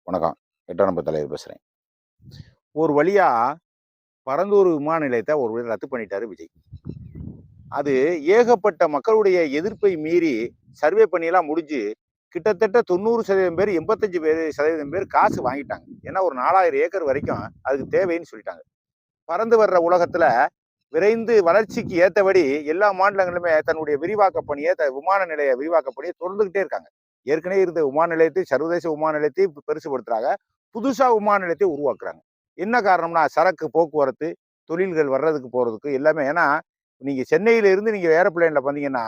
வணக்கம். 8ஆம் நம்பர் தலைவர் பேசுறேன். ஒரு வழியா பரந்தூர் விமான நிலையத்த ஒரு வழி ரத்து பண்ணிட்டாரு விஜய். அது ஏகப்பட்ட மக்களுடைய எதிர்ப்பை மீறி சர்வே பண்ணிலாம் முடிஞ்சு, கிட்டத்தட்ட 90% பேர் 85% பேர் காசு வாங்கிட்டாங்க. ஏன்னா ஒரு 4000 ஏக்கர் வரைக்கும் அதுக்கு தேவைன்னு சொல்லிட்டாங்க. பறந்து வர்ற உலகத்துல விரைந்து வளர்ச்சிக்கு ஏத்தபடி எல்லா மாநிலங்களுமே தன்னுடைய விரிவாக்க பணியை விமான நிலைய விரிவாக்க பணியை தொடர்ந்துகிட்டே இருக்காங்க. ஏற்கனவே இருந்த விமான நிலையத்தை சர்வதேச விமான நிலையத்தை பெருசுபடுத்துறாங்க. புதுசா விமான நிலையத்தை உருவாக்குறாங்க. என்ன காரணம்னா சரக்கு போக்குவரத்து, தொழில்கள் வர்றதுக்கு போறதுக்கு எல்லாமே. ஏன்னா நீங்க சென்னையில இருந்து நீங்க ஏரோப்ளேன்ல வந்தீங்கன்னா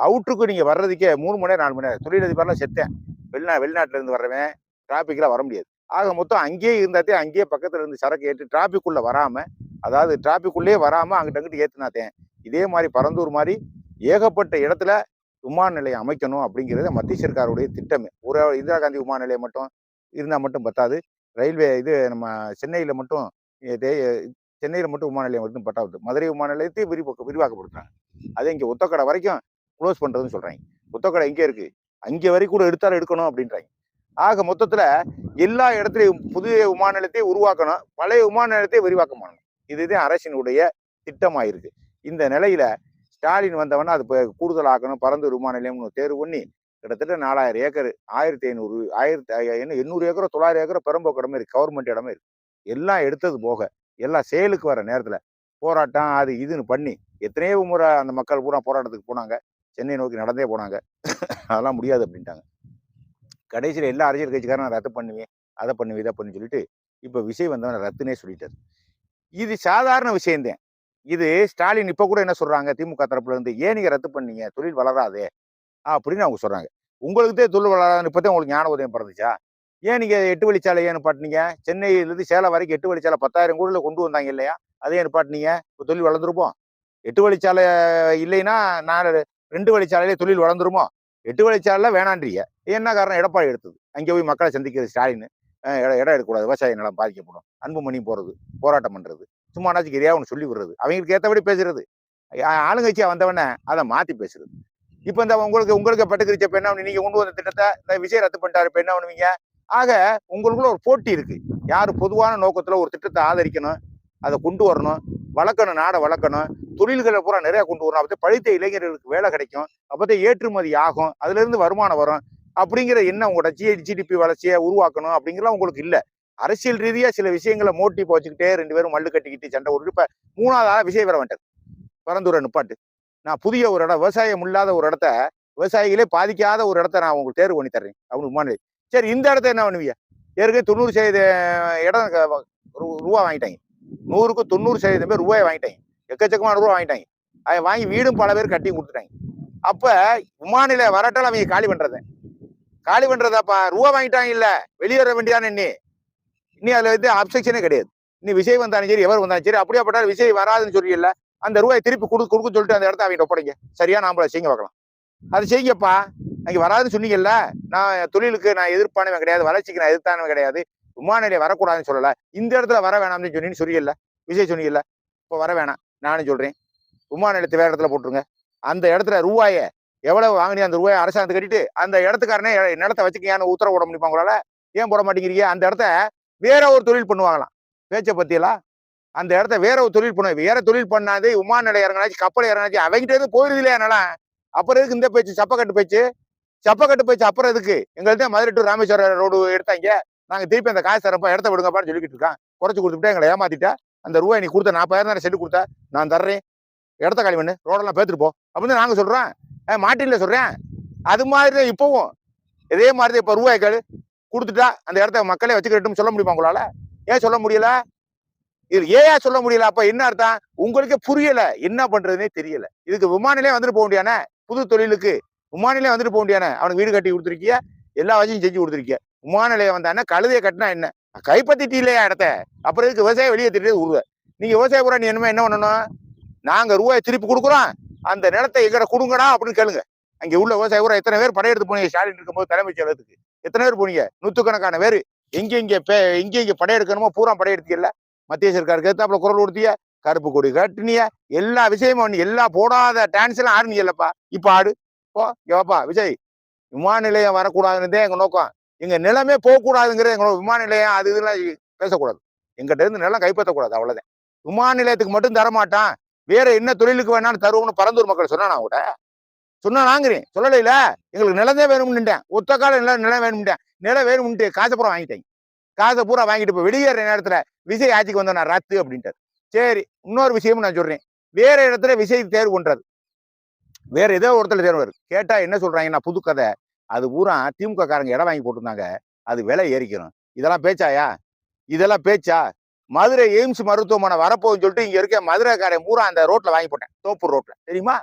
அவுட்டருக்கு நீங்க வர்றதுக்கே 3 மணி நேரம் 4 மணி நேரம். தொழிலதிபர்லாம் செத்தேன். வெளிநாட்டுல இருந்து வர்றவன் டிராபிக்லாம் வர முடியாது. ஆக மொத்தம் அங்கேயே இருந்தாத்தே அங்கேயே பக்கத்துல இருந்து சரக்கு ஏற்றி டிராபிக் உள்ள வராம, அதாவது டிராபிக் உள்ளே வராம அங்கிட்ட அங்கிட்டு ஏத்துனாத்தேன். இதே மாதிரி பரந்தூர் மாதிரி ஏகப்பட்ட இடத்துல விமான நிலையம் அமைக்கணும் அப்படிங்கிறது மத்திய சர்க்காருடைய திட்டமே. ஒரு இந்திரா காந்தி விமான நிலையம் மட்டும் இருந்தா மட்டும் பத்தாது. ரயில்வே இது நம்ம சென்னையில மட்டும் சென்னையில மட்டும் விமான நிலையம் மட்டும் பத்தாது. மதுரை விமான நிலையத்தை விரிவாக்கப்படுத்துறாங்க. அதே இங்க ஒத்தக்கடை வரைக்கும் க்ளோஸ் பண்றதுன்னு சொல்றாங்க. ஒத்தக்கடை எங்கே இருக்கு? அங்கே வரைக்கும் கூட எடுத்தாலும் எடுக்கணும் அப்படின்றாங்க. ஆக மொத்தத்துல எல்லா இடத்துலையும் புதிய விமான நிலையத்தை உருவாக்கணும், பழைய விமான நிலையத்தை விரிவாக்கம் பண்ணணும். இதுதான் அரசினுடைய திட்டமாயிருக்கு. இந்த நிலையில ஸ்டாலின் வந்தவனா அது கூடுதல் ஆக்கணும், பரந்தூர் விமான நிலையம்னு தேர்வு பண்ணி கிட்டத்தட்ட 4000 ஏக்கர் 1500 800 ஏக்கரோ 900 ஏக்கரோ பெரம்போக்கு இடமே இருக்கு, கவர்மெண்ட் இடமே இருக்கு. எல்லாம் எடுத்தது போக எல்லாம் செயலுக்கு வர நேரத்துல போராட்டம் அது இதுன்னு பண்ணி எத்தனையோ முறை அந்த மக்கள் பூரா போராட்டத்துக்கு போனாங்க. சென்னை நோக்கி நடந்தே போனாங்க. அதெல்லாம் முடியாது அப்படின்ட்டாங்க. கடைசியில் எல்லா அரசியல் கட்சிக்காரன் நான் ரத்து பண்ணுவேன், அதை பண்ணுவேன், இதை பண்ணு சொல்லிட்டு இப்ப விஜய் வந்தவன் ரத்துனே சொல்லிட்டாரு. இது சாதாரண விஷயம்தான். இது ஸ்டாலின் இப்ப கூட என்ன சொல்றாங்க, திமுக தரப்புல இருந்து ஏன் நீங்க ரத்து பண்ணீங்க, தொழில் வளராதே அப்படின்னு அவங்க சொல்றாங்க. உங்களுக்கு தொழில் வளராதுன்னு இப்பதான் உங்களுக்கு ஞான உதயம் பிறந்துச்சா? ஏன் நீங்க 8 வழிச்சாலை ஏன் நிப்பாட்டினீங்க? சென்னையிலிருந்து சேலம் வரைக்கும் 8 வழிச்சாலை 10,000 கோடியில கொண்டு வந்தாங்க இல்லையா? அதே நிப்பாட்டினீங்க. இப்போ தொழில் வளர்ந்துருப்போம். 8 வழிச்சாலை இல்லைன்னா நான் 2 வழிச்சாலையிலே தொழில் வளர்ந்துருமோ? 8 வழிச்சாலைல வேணான்றீங்க. என்ன காரணம்? எடப்பாடி எடுத்தது. அங்கே போய் மக்களை சந்திக்கிறது ஸ்டாலின். இடம் எடுக்கக்கூடாது, விவசாய நிலம் பாதிக்கப்படும், அன்புமணி போறது, போராட்டம் பண்றது, சும்மா நாச்சுக்கு எதையா ஒன்று சொல்லி விடுறது, அவங்களுக்கு ஏற்றபடி பேசுறது, ஆளுங்கட்சியா வந்தவன அதை மாத்தி பேசுறது. இப்ப இந்த உங்களுக்கு பட்டுக்கிருச்ச இப்ப என்ன நீங்க கொண்டு வந்த திட்டத்தை இந்த விஜய் ரத்து பண்ணிட்டாரு, இப்ப என்ன பண்ணுவீங்க? ஆக உங்களுக்குள்ள ஒரு போட்டி இருக்கு. யாரு பொதுவான நோக்கத்துல ஒரு திட்டத்தை ஆதரிக்கணும், அதை கொண்டு வரணும், வளர்க்கணும், நாடை வளர்க்கணும், தொழில்களை பூரா நிறைய கொண்டு வரணும், அப்போ படித்த இளைஞர்களுக்கு வேலை கிடைக்கும், அப்போ ஏற்றுமதி ஆகும், அதுல இருந்து வருமானம் வரும் அப்படிங்கிற எண்ணம் உங்களோட ஜிடிபி வளர்ச்சியை உருவாக்கணும் அப்படிங்கிறலாம் உங்களுக்கு இல்லை. அரசியல் ரீதியா சில விஷயங்களை மோட்டிவ் வச்சுக்கிட்டே 2 பேரும் மல்லு கட்டிக்கிட்டு சண்டை ஒரு இப்ப 3வது விஜய் வர வேண்டார். பரந்தூரை நிப்பாட்டு, நான் புதிய ஒரு இடம், விவசாயம் இல்லாத ஒரு இடத்த, விவசாயிகளே பாதிக்காத ஒரு இடத்த நான் உங்களுக்கு தேர்வு பண்ணி தர்றேன் அவனுக்கு மாநில. சரி, இந்த இடத்த என்ன பண்ணுவீங்க? ஏற்கனவே 90% இடம் ரூபா வாங்கிட்டாங்க. 100க்கு 90% பேர் ரூபாய் வாங்கிட்டாங்க. எக்கச்சக்கமான ரூபா வாங்கிட்டாங்க. அதை வாங்கி வீடும் பல பேர் கட்டி கொடுத்துட்டாங்க. அப்ப விமான நிலையம் வரட்டால் அவங்க காலி பண்றதாப்பா? ரூபா வாங்கிட்டாங்க இல்ல, வெளியேற வேண்டியதானே. இன்னி அதுல அப்செக்ஷனே கிடையாது. நீ விஜய் வந்தாலும் சரி, எவர் வந்தாலும் சரி, அப்படியே பட்டாலும் விஜய் வராதுன்னு சொல்லியில்ல, அந்த ரூபாய் திருப்பி கொடுக்க சொல்லிட்டு அந்த இடத்த அவங்க ஒப்படைங்க. சரியா? நாமள செய்ய பார்க்கலாம். அது செய்யப்பா. அங்க வராதுன்னு சொன்னீங்கல்ல, நான் தொழிலுக்கு நான் எதிர்ப்பானவன் கிடையாது, வளர்ச்சிக்கு நான் எதிர்த்தானவன் கிடையாது, விமான நிலையம் வரக்கூடாதுன்னு சொல்லல, இந்த இடத்துல வர வேணாம்னு சொன்னீங்கல்ல, விஜய் சொன்னீங்கல்ல, இப்போ வர வேணாம். நானும் சொல்றேன், விமான நிலையத்தை வேற இடத்துல போட்டுருங்க. அந்த இடத்துல ரூபாய எவ்வளவு வாங்கினீங்க அந்த ரூபாய் அரசாங்கத்தை கட்டிட்டு அந்த இடத்துக்காரனே நிலத்தை வச்சுக்கையான்னு உத்தரவு போட முடியுமா உங்களால? ஏன் போட மாட்டேங்கிறீங்க? அந்த இடத்த வேற ஒரு தொழில் பண்ணுவாங்களாம். பேச்சை பத்தியெல்லாம் அந்த இடத்த வேற ஒரு தொழில் பண்ணுவேன். வேற தொழில் பண்ணாது விமான நிலையம் இறங்கினாச்சு, கப்பல் இறங்கினாச்சு, அவங்கிட்ட இருந்து போயிருது இல்லையா நிலம்? அப்புறம் எதுக்கு இந்த பேச்சு? சப்பக்கட்டு பேச்சு அப்புறம் எதுக்கு? எங்கள்கிட்ட மதுரை டு ராமேஸ்வரம் ரோடு எடுத்தாங்க, நாங்க திருப்பி அந்த காசு தரப்ப இடத்த விடுங்கப்பான்னு சொல்லிக்கிட்டு இருக்கான். குறைச்சு கொடுத்துட்டு எங்களை ஏமாத்திட்டா. அந்த ரூபாய் நீ கொடுத்த 40,000 செட்டு கொடுத்தா, நான் தர்றேன், இடத்த காலி பண்ணு, ரோடெல்லாம் பேத்துட்டு போ அப்படின்னு நாங்க சொல்றோம். மாட்டின்ல சொல்றேன். அது மாதிரிதான் இப்பவும் இதே மாதிரிதான் இப்ப ரூபாய்கள் கொடுத்துட்டா அந்த இடத்த மக்களே வச்சுக்கிட்டும் சொல்ல முடியுமா உங்களால? ஏன் சொல்ல முடியல? இது ஏன் சொல்ல முடியல? அப்ப என்ன அர்த்தம்? உங்களுக்கே புரியல, என்ன பண்றதுன்னே தெரியல. இதுக்கு விமான நிலையம் வந்துட்டு போக முடியானே, புது தொழிலுக்கு விமான நிலையம் வந்துட்டு போக முடியானே. அவனுக்கு வீடு கட்டி கொடுத்துருக்கிய, எல்லா வசதியும் செஞ்சு கொடுத்துருக்கிய, விமான நிலையம் வந்தானே கழுதையை கட்டினா என்ன? கைப்பற்றிட்டு இல்லையா இடத்த? அப்புறம் இதுக்கு விவசாயம் வெளியே திட்டு உருவ. நீங்க விவசாய பூரா நீ என்ன பண்ணணும்? நாங்க ரூபாய் திருப்பி கொடுக்குறோம், அந்த நிலத்தை எங்கட கொடுங்கடா அப்படின்னு கேளுங்க. அங்க உள்ள விவசாய பூரா எத்தனை பேர் படையெடுத்து போனீங்க? ஸ்டாலின் இருக்கும்போது தலைமைச் செயலகத்துக்கு எத்தனை பேர் போனீங்க? 100கணக்கான பேர். எங்க படையெடுக்கணுமோ பூரா படையெடுத்தீங்கல்ல. மத்திய சர்க்காருக்கு ஏத்தாப்புல குரல் கொடுத்திய, கருப்பு கொடி கட்டினிய, எல்லா விஷயமும் பண்ணி, எல்லா போடாத டான்ஸ் எல்லாம் ஆடுனீங்கல்லப்பா. இப்ப ஆடு போ. இங்கப்பா விஜய், விமான நிலையம் வரக்கூடாதுன்னு எங்க நோக்கம். எங்க நிலமே போகக்கூடாதுங்கிறது எங்களோட விமான நிலையம் அது இதெல்லாம் பேசக்கூடாது. எங்கிட்ட இருந்து நிலம் கைப்பற்றக்கூடாது, அவ்வளவுதான். விமான நிலையத்துக்கு மட்டும் தரமாட்டான், வேற என்ன தொழிலுக்கு வேணாலும் தருவோம்னு பரந்தூர் மக்கள் சொன்னா கூட சொன்னாங்கிறேன், சொல்லலைல. எங்களுக்கு நிலந்தே வேணும்னுட்டேன், ஒத்த கால நிலம் வேணும்ட்டேன். நிலம் வேணும்ட்டு காசை பூரா வாங்கிட்டேன். காசை பூரா வாங்கிட்டு இப்போ வெளியேற நேரத்துல விஜய் ஆட்சிக்கு வந்தா ரத்து அப்படின்ட்டாரு. சரி, இன்னொரு விஷயமும் நான் சொல்றேன். வேற இடத்துல விஜய் தேர்வு பண்றாரு, வேற ஏதோ ஒருத்தர் தேர்வு கேட்டா என்ன சொல்றாங்கன்னா புது கதை. அது பூரா திமுக காரங்க இடம் வாங்கி போட்டிருந்தாங்க, அது விலை ஏறிக்கணும். இதெல்லாம் பேச்சாயா? இதெல்லாம் பேச்சா? மதுரை எய்ம்ஸ் மருத்துவமனை வரப்போகுதுன்னு சொல்லிட்டு இங்க இருக்க மதுரைக்காரன் பூரா அந்த ரோட்ல வாங்கி போட்டேன், தோப்பூர் ரோட்ல. தெரியுமா?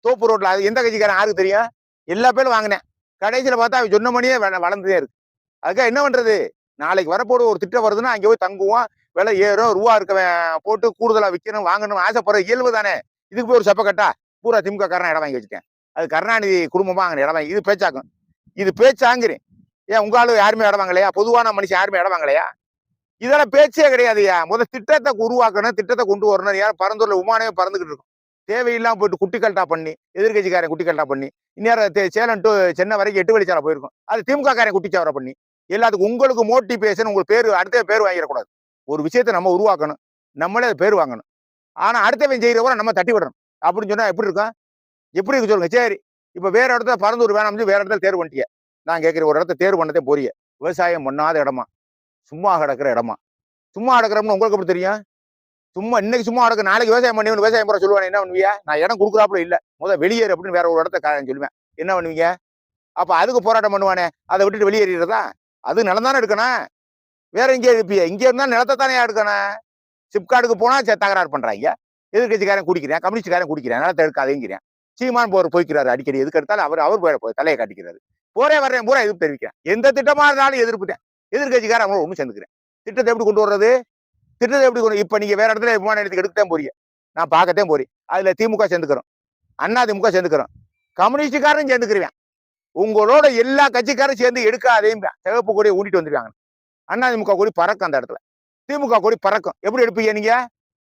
தோப்பூர் ரோட்ல அது எந்த கட்சிக்காரன் யாருக்கு தெரியும்? எல்லா பேரும் வாங்கினேன். கடைசியில பார்த்தா அவன் சொன்ன மணியே வளர்ந்துட்டே இருக்கு. அதுக்காக என்ன பண்றது? நாளைக்கு வரப்போடு ஒரு திட்டம் வருதுன்னா அங்கே போய் தங்குவோம், விலை ஏறும், ரூபா இருக்கவன் போட்டு கூடுதலா விற்கணும் வாங்கணும் ஆசைப்படுற இயல்பு தானே. இதுக்கு போய் ஒரு சப்ப கட்டா பூரா திமுக காரன் இடம் வாங்கி வச்சுட்டேன். அது கருணாநிதி குடும்பமா அங்கே இடம் வாங்கி, இது பேச்சாக்கும், இது பேச்சாங்கிறேன். ஏன் உங்க ஆளு யாருமே இடம் வாங்கலையா? பொதுவான மனுஷன் யாருமே இடம் வாங்கலையா? இதெல்லாம் பேச்சே கிடையாதுயா. முதல் திட்டத்தை உருவாக்கணும், திட்டத்தை கொண்டு வரணும். யாரும் பரந்தூர்ல விமானமே பறந்துகிட்டு இருக்கும், தேவையில்லாம போயிட்டு குட்டி கல்ட்டா பண்ணி, எதிர்கட்சிக்காரன் குட்டி கல்ட்டா பண்ணி, இந்நேரம் சேலம் டு சென்னை வரைக்கும் 8 வழிச்சாலை போயிருக்கும். அது திமுக காரன் குட்டிச்சாவரை பண்ணி எல்லாத்துக்கும் உங்களுக்கு மோட்டிவேஷன், உங்களுக்கு பேர் அடுத்த பேர் வாங்கிடக்கூடாது. ஒரு விஷயத்தை நம்ம உருவாக்கணும், நம்மளே பேர் வாங்கணும். ஆனா அடுத்தவன் செய்யறவரை நம்ம தட்டி விடணும் அப்படின்னு சொன்னா எப்படி இருக்கும்? எப்படி இருக்கு சொல்லுங்க. சரி, இப்ப வேற இடத்துல பரந்தூர் வேணாம், வேற இடத்துல தேர்வு பண்ணிட்டிய. நான் கேட்கிறேன், ஒரு இடத்த தேர்வு பண்ணதே போறிய, விவசாயம் பண்ணாத இடமா, சும்மா கிடக்கிற இடமா? சும்மா கிடக்கிறோம்னு உங்களுக்கு எப்படி தெரியும்? சும்மா இன்னைக்கு சும்மா கிடக்கு, நாளைக்கு விவசாயம் பண்ணி விவசாயம் போற சொல்லுவானே, என்ன பண்ணுவீங்க? நான் இடம் கொடுக்குறாப்புல இல்ல, முதல் வெளியேறு அப்படின்னு வேற ஒரு இடத்த சொல்லுவேன், என்ன பண்ணுவீங்க? அப்ப அதுக்கு போராட்டம் பண்ணுவானே, அதை விட்டுட்டு வெளியேறிடுறதா? அது நிலம் தானே எடுக்கணும், வேற எங்கே இருப்பிய? இங்க இருந்தா நிலத்தை தானே எடுக்கணும். சிப்காட்டுக்கு போனா தகராறு பண்றாங்க, எதிர்கட்சிக்காரன் குடிக்கிறேன், கம்யூனிஸ்ட்காரன் குடிக்கிறேன், நிலத்தை எடுக்காதேங்கிறேன். சீமான் போய்க்கிறாரு அடிக்கடி, எதுக்கு எடுத்தாலும் அவர் தலையை காட்டிக்கிறாரு. போரே வர்றேன் பூரா எதிர்ப்பு தெரிவிக்கிறேன். எந்த திட்டமா இருந்தாலும் எதிர்ப்புட்டேன். எதிர்கட்சிக்காரன் அவங்கள ஒண்ணு சேர்ந்துக்கிறேன். திட்டத்தை எப்படி கொண்டு வர்றது? திட்டத்தை எப்படி கொண்டு? இப்ப நீங்க வேற இடத்துல விமான நிலையத்துக்கு எடுக்கத்தான் போறீங்க, நான் பார்க்கத்தான் போறேன். அதுல திமுக சேர்ந்துக்கிறோம், அண்ணா திமுக சேர்ந்துக்கிறோம், கம்யூனிஸ்டுக்காரன் சேர்ந்துக்கிறேன். உங்களோட எல்லா கட்சிக்காரும் சேர்ந்து எடுக்காதையும் சிவப்பு கொடியை ஊண்டிட்டு வந்துருவாங்க. அண்ணா திமுக கொடி பறக்கும், அந்த இடத்துல திமுக கொடி பறக்கும். எப்படி எடுப்பீங்க நீங்க?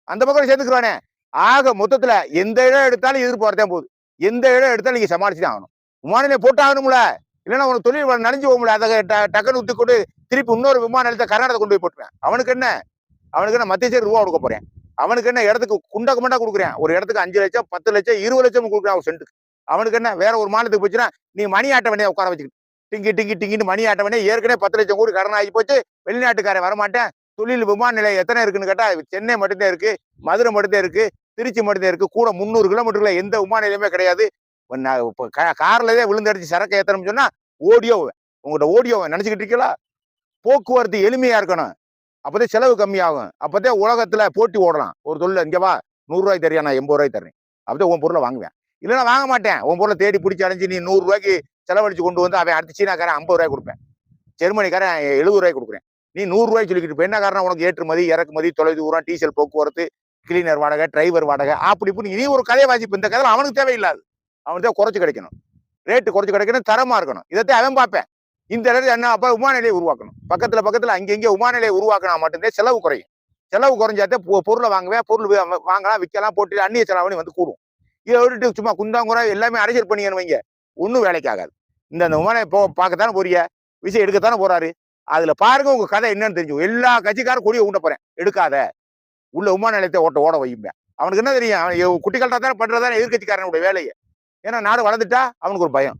அந்த பக்கம் சேர்ந்துக்குறானே. ஆக மொத்தத்துல எந்த இடம் எடுத்தாலும் எதிர்ப்பு வரத்தான் போகுது. எந்த இடம் எடுத்தாலும் நீங்க சமாளிச்சுதான் ஆகணும். விமான நிலையம் போட்டு ஆகணும்ல, இல்லைன்னா உனக்கு தொழில் நனைஞ்சு போகும்ல. அதை டக்குன்னு ஊத்தி கொண்டு திருப்பி இன்னொரு விமான நிலையத்தை கர்நாடகா கொண்டு போய் போட்டுருவேன். அவனுக்கு என்ன மத்திய சேரி ரூபா கொடுக்க போறேன்? அவனுக்கு என்ன இடத்துக்கு குண்டா குண்டா கொடுக்குறேன்? ஒரு இடத்துக்கு 5 லட்சம் 10 லட்சம் 20 லட்சம் கொடுக்குறேன் ஒரு சென்ட்டுக்கு. அவனுக்கு என்ன? வேற ஒரு மாநிலத்துக்கு போச்சுன்னா நீ மணி ஆட்ட வேண்டிய உட்கார வச்சுக்கிட்டு டிங்கின்னு மணி ஆட்ட வேண்டிய. ஏற்கனவே 10 லட்சம் கோடி கடன் ஆகி போச்சு, வெளிநாட்டுக்காரன் வரமாட்டேன். தொழில் விமான நிலையம் எத்தனை இருக்குன்னு கேட்டா சென்னை மட்டும்தான் இருக்கு, மதுரை மட்டும்தான் இருக்கு, திருச்சி மட்டும்தான் இருக்கு. கூட 300 கிலோமீட்டர்ல எந்த விமான நிலையமே கிடையாது. கார்லதே விழுந்தடிச்சு சரக்கு ஏத்தணும்னு சொன்னா ஓடியோவேன். உங்கள்கிட்ட ஓடியோவேன் நினைச்சுக்கிட்டு இருக்கீங்களா? போக்குவரத்து எளிமையா இருக்கணும், அப்பதான் செலவு கம்மியாகும், அப்பதான் உலகத்துல போட்டி ஓடலாம். ஒரு தொழில் இங்கவா 100 ரூபாய்க்கு தரியா, நான் 80 ரூபாய்க்கு தரேன், அப்பதான் உன் பொருளை வாங்குவேன். இல்லைன்னா வாங்க மாட்டேன். உன் பொருளை தேடி பிடிச்சி அடைஞ்சு நீ 100 ரூபாய்க்கு செலவழிச்சு கொண்டு வந்து அவன் அடுத்து சீனாக்காரன் 50 ரூபாய்க்கு கொடுப்பேன், ஜெர்மனிக்காரன் 70 ரூபாய்க்கு கொடுக்குறேன். நீ 100 ரூபாய்க்கு சொல்லிக்கிட்டு என்ன காரணம்? உனக்கு ஏற்றுமதி இறக்குமதி, தொலைதூரம், டீசல், போக்குவரத்து, கிளீனர் வாடகை, டிரைவர் வாடகை, அப்படி இப்படி நீ ஒரு கதையை வாசிப்பு. இந்த கதை அவனுக்கு தேவையில்லாது, அவனுக்கு தான் குறைச்சு கிடைக்கணும், ரேட்டு குறைச்சு கிடைக்கணும், தரமா இருக்கணும். இதைத்தான் அவன் பார்ப்பேன். இந்த இடத்துல என்ன? அப்ப விமான நிலையை உருவாக்கணும். பக்கத்துல அங்கங்க விமான நிலையை உருவாக்கினா மட்டும்தான் செலவு குறையும். செலவு குறைஞ்சாத்தே பொருளை வாங்குவேன், பொருள் வாங்கலாம், விற்கலாம், போட்டு அந்நிய செலவணி வந்து கூடும். இதை விட்டுட்டு சும்மா குந்தாங்குறை எல்லாமே அரசியல் பண்ணிக்கணும் வைங்க, ஒன்றும் வேலைக்கு ஆகாது. இந்த விமான பார்க்கத்தானே போறிய, விஷயம் எடுக்கத்தானே போறாரு. அதுல பாருங்க உங்க கதை என்னன்னு தெரிஞ்சு. எல்லா கட்சிக்காரும் கொடியை ஊட்ட போறேன், எடுக்காத, உள்ள விமான நிலையத்தை ஓட வைப்பேன். அவனுக்கு என்ன தெரியும்? அவன் குட்டி கல்ட்டா தானே பண்றதானே எதிர்கட்சிக்காரனுடைய வேலையை. ஏன்னா நாடு வளர்ந்துட்டா அவனுக்கு ஒரு பயம்,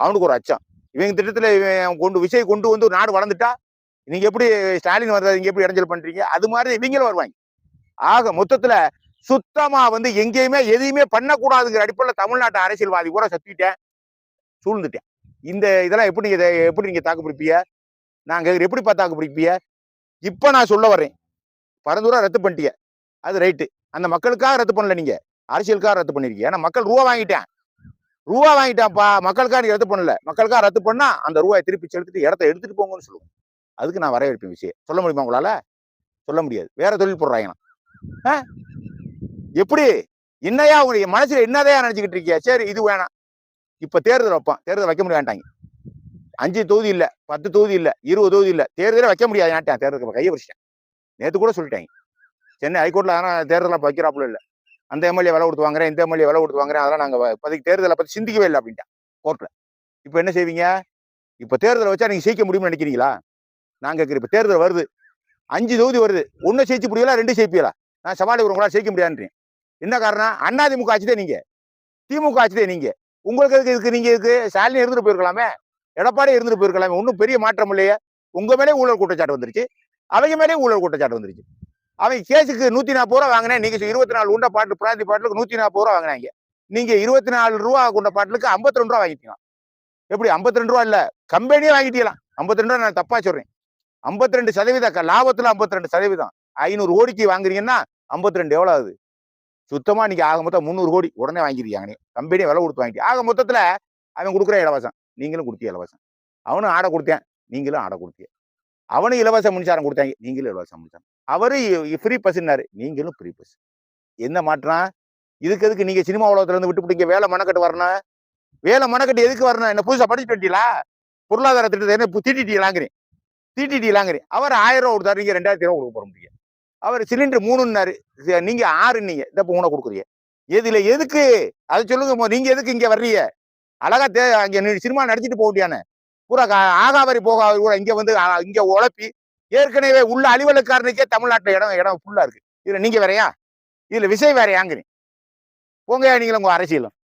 அவனுக்கு ஒரு அச்சம். இவங்க திட்டத்துல விஷயம் கொண்டு வந்து நாடு வளர்ந்துட்டா நீங்க எப்படி ஸ்டாலின் வர்றது, நீங்க எப்படி இடைஞ்சல் பண்றீங்க? அது மாதிரி இவங்களும் வருவாங்க. ஆக மொத்தத்துல சுத்தமா எங்கேயுமே எதையுமே பண்ணக்கூடாதுங்கிற அடிப்படையில் தமிழ்நாட்டு அரசியல்வாதி கூட சத்திட்டேன், சூழ்ந்துட்டேன். இந்த இதெல்லாம் எப்படி நீங்க தாக்கு பிடிப்பீங்க? நாங்க எப்படிப்பா தாக்கு பிடிப்பீங்க? இப்ப நான் சொல்ல வர்றேன், பரந்தூரா ரத்து பண்ணிட்டீங்க, அது ரைட்டு. அந்த மக்களுக்காக ரத்து பண்ணல, நீங்க அரசியலுக்காக ரத்து பண்ணிருக்கீங்க. ஏன்னா மக்கள் ரூபா வாங்கிட்டான்ப்பா, மக்களுக்காக நீ ரத்து பண்ணல. மக்களுக்காக ரத்து பண்ணா அந்த ரூபாயை திருப்பி செலுத்திட்டு இடத்த எடுத்துட்டு போங்கன்னு சொல்லுவோம். அதுக்கு நான் வரவேற்பேன். விஷயம் சொல்ல முடியுமா உங்களால? சொல்ல முடியாது. வேற தொழில் போடுறாங்க. எப்படி என்னையா உங்க மனசுல என்னதையா நினைச்சுக்கிட்டு இருக்கியா? சரி இது வேணாம், இப்ப தேர்தல் வைப்பான், தேர்தல் வைக்க முடியாட்டாங்க. 5 தொகுதி இல்ல, 10 தொகுதி இல்ல, 20 தொகுதி இல்ல, தேர்தலே வைக்க முடியாது. ஏன்ட்டான் தேர்தலுக்கு கையை வச்சிட்டேன். நேற்று கூட சொல்லிட்டாங்க சென்னை ஹைகோர்ட்ல. ஆனா தேர்தலாம் வைக்கிறாப்புல இல்ல, அந்த எம்எல்ஏ விலை கொடுத்து வாங்குறேன், இந்த எம்எல்ஏ விலை கொடுத்து வாங்குறேன், அதெல்லாம் நாங்க இப்போதைக்கு தேர்தலை பத்தி சிந்திக்கவே இல்லை அப்படின்ட்டான் கோர்ட்ல. இப்ப என்ன செய்வீங்க? இப்ப தேர்தலை வச்சா நீங்க ஜெயிக்க முடியும்னு நினைக்கிறீங்களா? நான் கேட்கிறேன். இப்ப தேர்தல் வருது, 5 தொகுதி வருது. 1 ஜெயிச்சு முடியல, 2 ஜெயிப்பீங்களா? நான் சவால் உங்களால ஜெயிக்க முடியாதுன்றேன். என்ன காரணம்? அதிமுக ஆட்சிதே நீங்க, திமுக ஆட்சிதே நீங்க. உங்களுக்கு இதுக்கு நீங்க இதுக்கு ஸ்டாலின் இருந்துட்டு போயிருக்கலாமே, எடப்பாடி இருந்துட்டு போயிருக்கலாமே. ஒன்றும் பெரிய மாற்றம் இல்லையே. உங்க மேலே ஊழல் குற்றச்சாட்டு வந்துருச்சு, அவங்க மேலே ஊழல் குற்றச்சாட்டு வந்துருச்சு. அவங்க கேஸுக்கு 140 ரூபா வாங்கினேன். நீங்க 24 உண்ட பாட்டில் பிராந்தி பாட்டிலுக்கு 140 ரூபா வாங்கினாங்க. நீங்க 24 ரூபா கொண்ட பாட்டிலுக்கு 52 ரூபா வாங்கிட்டீங்க. எப்படி 52 ரூபா இல்ல, கம்பெனியே வாங்கிட்டீங்களா? 52 ரூபா நான் தப்பா சொல்றேன். 52% லாபத்துல 52%. 500 கோடிக்கு வாங்குறீங்கன்னா 52 எவ்வளவு ஆகுது? சுத்தமா நீங்க ஆக மொத்தம் 300 கோடி உடனே வாங்கிருக்காங்க. கம்பெனியை விலை கொடுத்து வாங்கிட்டு ஆக மொத்தத்துல அவன் கொடுக்குற இலவசம், நீங்களும் கொடுத்திய இலவசம். அவனும் ஆடை கொடுத்தேன், நீங்களும் ஆடை கொடுத்தீங்க. அவனும் இலவச மின்சாரம் கொடுத்தாங்க, நீங்களும் இலவச மின்சாரம். அவரு ஃப்ரீ பஸ்னாரு, நீங்களும் ஃப்ரீ பஸ். என்ன மாற்றம்? இதுக்கு எதுக்கு நீங்க சினிமா உலகத்துல இருந்து விட்டுவிட்டீங்க? வேலை மனக்கட்டு வரணும். வேலை மனக்கட்டு எதுக்கு வரணும்? என்ன புதுசா படிச்சுட்டு வந்துட்டீங்களா? பொருளாதார திட்டத்தை என்ன தீட்டிட்டீங்களாங்கிறேன், தீட்டிட்டீங்களாங்கிறேன். அவர் 1000 ரூபா கொடுத்தாரு, நீங்க 2000 ரூபா கொடுக்க போற முடியும். அவர் சிலிண்டர் 3ன்னாரு, நீங்க 6ன்னீங்க. இந்த 3 கொடுக்குறீங்க. இதுல எதுக்கு? அதை சொல்லுங்க. நீங்க எதுக்கு இங்க வர்றீங்க? அழகா அங்க சினிமா நடிச்சிட்டு போக முடியானே. பூரா ஆகாவரி போகாவரி கூட இங்க வந்து இங்க உழப்பி ஏற்கனவே உள்ள அலுவலக்காரனுக்கே தமிழ்நாட்டுல இடம் ஃபுல்லா இருக்கு. இதுல நீங்க வேறையா? இதுல விஷயம் வேறையாங்கிறேன். போங்க நீங்களும் உங்க அரசியலும்.